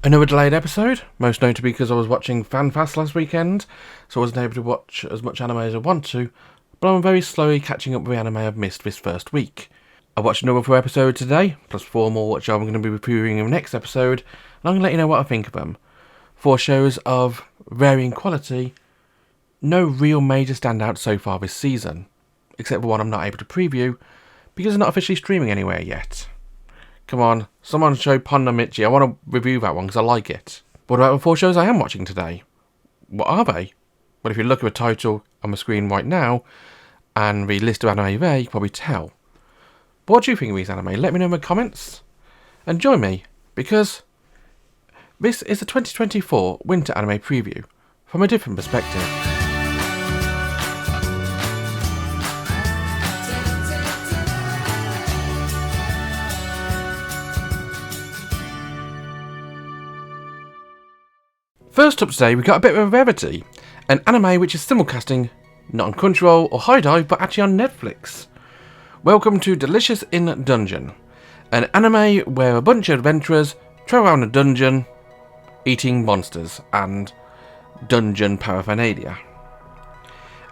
Another delayed episode, most notably because I was watching FanFast last weekend, so I wasn't able to watch as much anime as I want to, but I'm very slowly catching up with the anime I've missed this first week. I watched another 4 episodes today, plus 4 more which I'm going to be reviewing in the next episode, and I'm going to let you know what I think of them. 4 shows of varying quality, no real major standouts so far this season, except for one I'm not able to preview, because it's not officially streaming anywhere yet. Come on, someone show Pon no Michi. I want to review that one because I like it. What about the 4 shows I am watching today? What are they? Well, if you look at the title on the screen right now and the list of anime there, you can probably tell. But what do you think of these anime? Let me know in the comments. And join me, because this is a 2024 winter anime preview from a different perspective. First up today, we got a bit of a rarity, an anime which is simulcasting not on Crunchyroll or HIDIVE, but actually on Netflix. Welcome to Delicious in Dungeon, an anime where a bunch of adventurers travel around a dungeon, eating monsters and dungeon paraphernalia.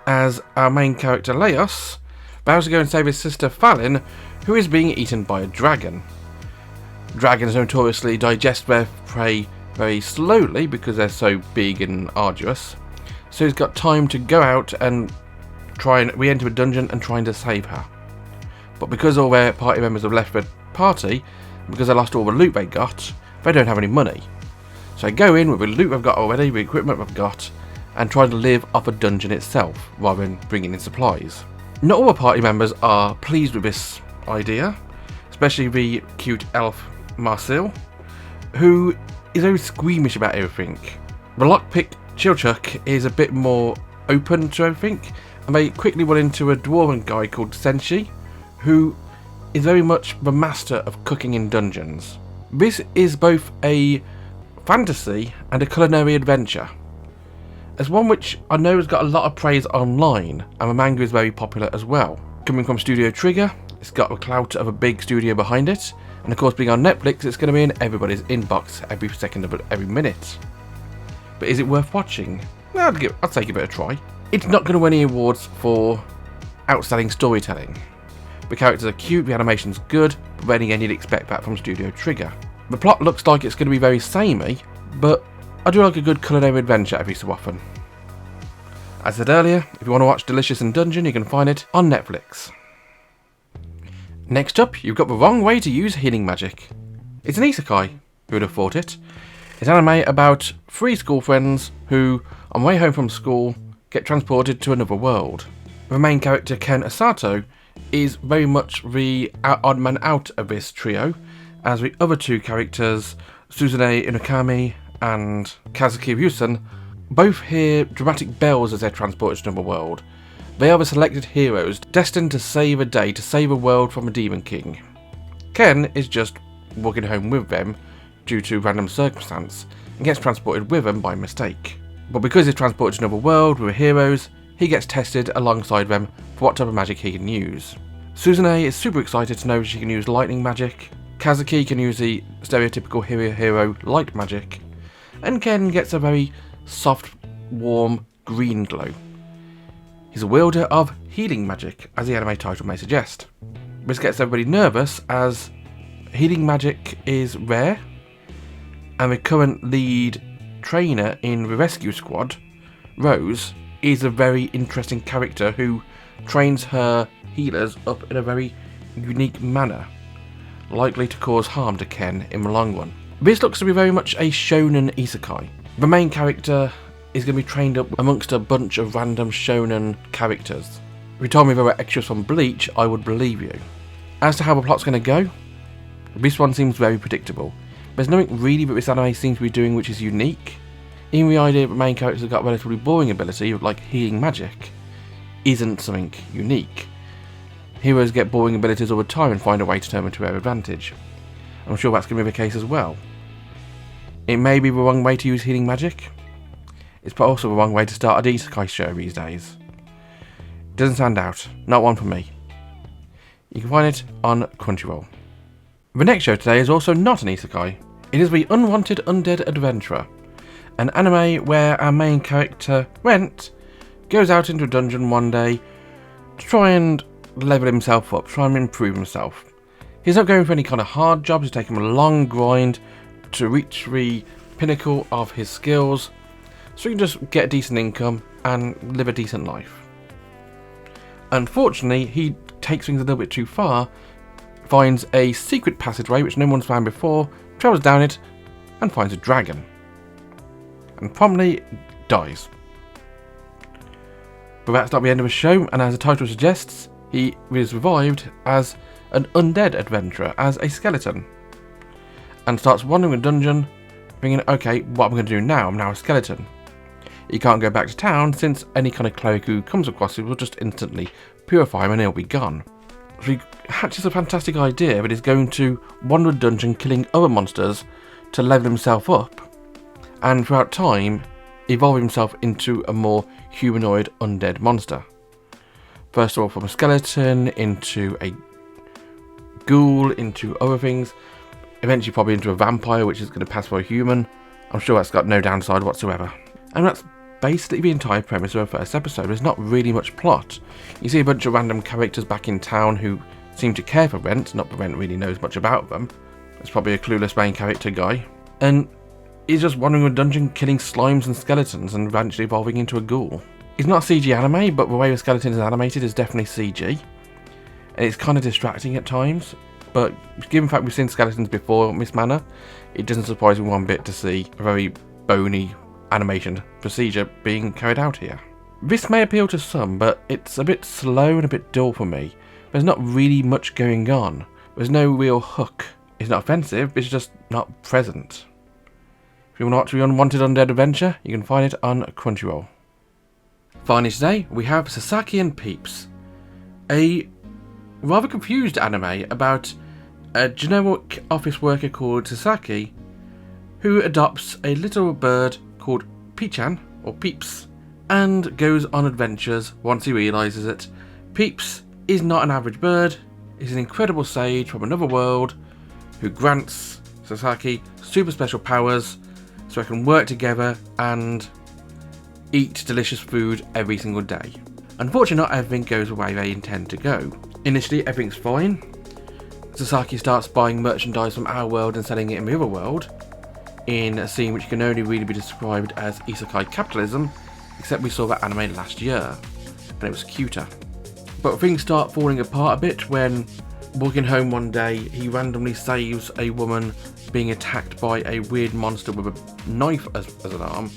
As our main character Leos vows to go and save his sister Fallin, who is being eaten by a dragon. Dragons notoriously digest their prey very slowly because they're so big and arduous, so he's got time to go out and try and re-enter a dungeon and trying to save her. But because all their party members have left the party, because they lost all the loot they got, they don't have any money. So they go in with the loot they've got already, the equipment they've got, and try to live off a dungeon itself rather than bringing in supplies. Not all the party members are pleased with this idea, especially the cute elf Marcel, who is very squeamish about everything. The lockpick Chilchuk is a bit more open to everything, and they quickly run into a dwarven guy called Senshi, who is very much the master of cooking in dungeons. This is both a fantasy and a culinary adventure. As one which I know has got a lot of praise online, and the manga is very popular as well. Coming from Studio Trigger, it's got the clout of a big studio behind it, and of course being on Netflix, it's going to be in everybody's inbox every second of every minute. But is it worth watching? I'll take a bit of a try. It's not going to win any awards for outstanding storytelling. The characters are cute, the animation's good, but then again you'd expect that from Studio Trigger. The plot looks like it's going to be very samey, but I do like a good culinary adventure every so often. As I said earlier, if you want to watch Delicious in Dungeon, you can find it on Netflix. Next up, you've got The Wrong Way to Use Healing Magic. It's an isekai, who would have thought it. It's an anime about 3 school friends who, on the way home from school, get transported to another world. The main character, Ken Asato, is very much the odd man out of this trio, as the other 2 characters, Suzune Inukami and Kazuki Ryusen, both hear dramatic bells as they're transported to another world. They are the selected heroes, destined to save a day, to save a world from a demon king. Ken is just walking home with them due to random circumstance, and gets transported with them by mistake. But because he's transported to another world with the heroes, he gets tested alongside them for what type of magic he can use. Suzune is super excited to know she can use lightning magic, Kazuki can use the stereotypical hero light magic, and Ken gets a very soft, warm, green glow. He's a wielder of healing magic, as the anime title may suggest. This gets everybody nervous, as healing magic is rare, and the current lead trainer in the rescue squad, Rose, is a very interesting character who trains her healers up in a very unique manner, likely to cause harm to Ken in the long run. This looks to be very much a shonen isekai. The main character is going to be trained up amongst a bunch of random shonen characters. If you told me there were extras from Bleach, I would believe you. As to how the plot's going to go, this one seems very predictable. There's nothing really that this anime seems to be doing which is unique. Even the idea that the main characters have got a relatively boring ability, like healing magic, isn't something unique. Heroes get boring abilities all the time and find a way to turn them to their advantage. I'm sure that's going to be the case as well. It may be the wrong way to use healing magic. It's also the wrong way to start a isekai show these days. Doesn't stand out. Not one for me. You can find it on Crunchyroll. The next show today is also not an isekai. It is The Unwanted Undead Adventurer, an anime where our main character, Rent, goes out into a dungeon one day to try and level himself up, try and improve himself. He's not going for any kind of hard jobs, he's taking a long grind to reach the pinnacle of his skills so he can just get a decent income and live a decent life. Unfortunately, he takes things a little bit too far, finds a secret passageway which no one's found before, travels down it and finds a dragon. And promptly dies. But that's not the end of the show, and as the title suggests, he is revived as an undead adventurer, as a skeleton. And starts wandering a dungeon, thinking, okay, what am I going to do now? I'm now a skeleton. He can't go back to town, since any kind of cleric who comes across him will just instantly purify him and he'll be gone. So he hatches a fantastic idea that he's going to wander a dungeon killing other monsters to level himself up, and throughout time, evolve himself into a more humanoid undead monster. First of all from a skeleton, into a ghoul, into other things, eventually probably into a vampire which is going to pass for a human. I'm sure that's got no downside whatsoever. And that's basically the entire premise of the first episode. There's not really much plot. You see a bunch of random characters back in town who seem to care for Rent, not that Rent really knows much about them. It's probably a clueless main character guy. And he's just wandering a dungeon killing slimes and skeletons and eventually evolving into a ghoul. It's not a CG anime, but the way the skeleton is animated is definitely CG. And it's kind of distracting at times, but given the fact we've seen skeletons before in this manner, it doesn't surprise me one bit to see a very bony animation procedure being carried out here. This may appeal to some, but it's a bit slow and a bit dull for me. There's not really much going on. There's no real hook. It's not offensive, it's just not present. If you want to watch The Unwanted Undead Adventure, you can find it on Crunchyroll. Finally today, we have Sasaki and Peeps, a rather confused anime about a generic office worker called Sasaki who adopts a little bird called Peechan, or Peeps, and goes on adventures once he realises that Peeps is not an average bird, is an incredible sage from another world who grants Sasaki super special powers so they can work together and eat delicious food every single day. Unfortunately, not everything goes the way they intend to go. Initially, everything's fine. Sasaki starts buying merchandise from our world and selling it in the other world, in a scene which can only really be described as isekai capitalism, except we saw that anime last year, and it was cuter. But things start falling apart a bit when, walking home one day, he randomly saves a woman being attacked by a weird monster with a knife as an arm,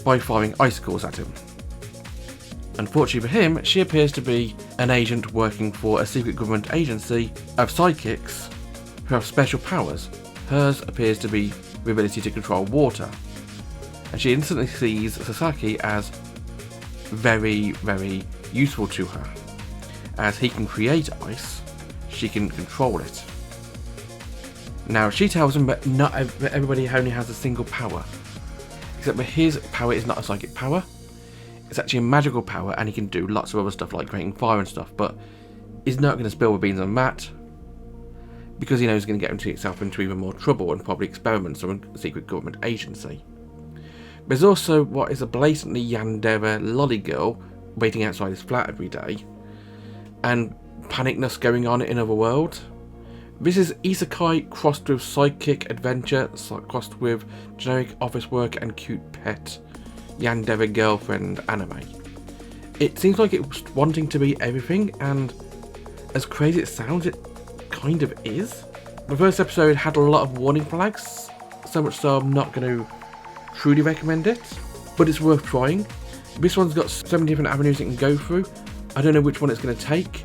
by firing icicles at him. Unfortunately for him, she appears to be an agent working for a secret government agency of sidekicks who have special powers. Hers appears to be the ability to control water, and she instantly sees Sasaki as very, very useful to her. As he can create ice, she can control it. Now she tells him that not everybody only has a single power, except that his power is not a psychic power, it's actually a magical power, and he can do lots of other stuff like creating fire and stuff, but he's not going to spill the beans on that because he knows he's going to get himself into even more trouble and probably experiments on a secret government agency. There's also what is a blatantly yandere lolly girl waiting outside his flat every day, and panicness going on in other worlds. This is isekai crossed with sidekick adventure, crossed with generic office work and cute pet yandere girlfriend anime. It seems like it's wanting to be everything, and as crazy as it sounds, it kind of is. The first episode had a lot of warning flags, so much so I'm not going to truly recommend it, but it's worth trying. This one's got so many different avenues it can go through. I don't know which one it's going to take.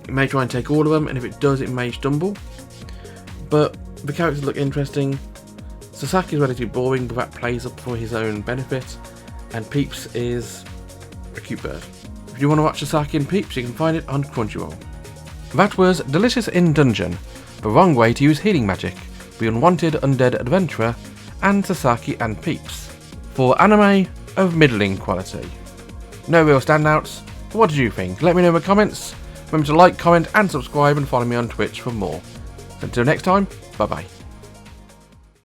It may try and take all of them, and if it does, it may stumble. But the characters look interesting. Sasaki is relatively boring, but that plays up for his own benefit. And Peeps is a cute bird. If you want to watch Sasaki and Peeps, you can find it on Crunchyroll. That was Delicious in Dungeon, The Wrong Way to Use Healing Magic, The Unwanted Undead Adventurer, and Sasaki and Peeps, for anime of middling quality. No real standouts. What did you think? Let me know in the comments. Remember to like, comment and subscribe, and follow me on Twitch for more. Until next time, bye bye.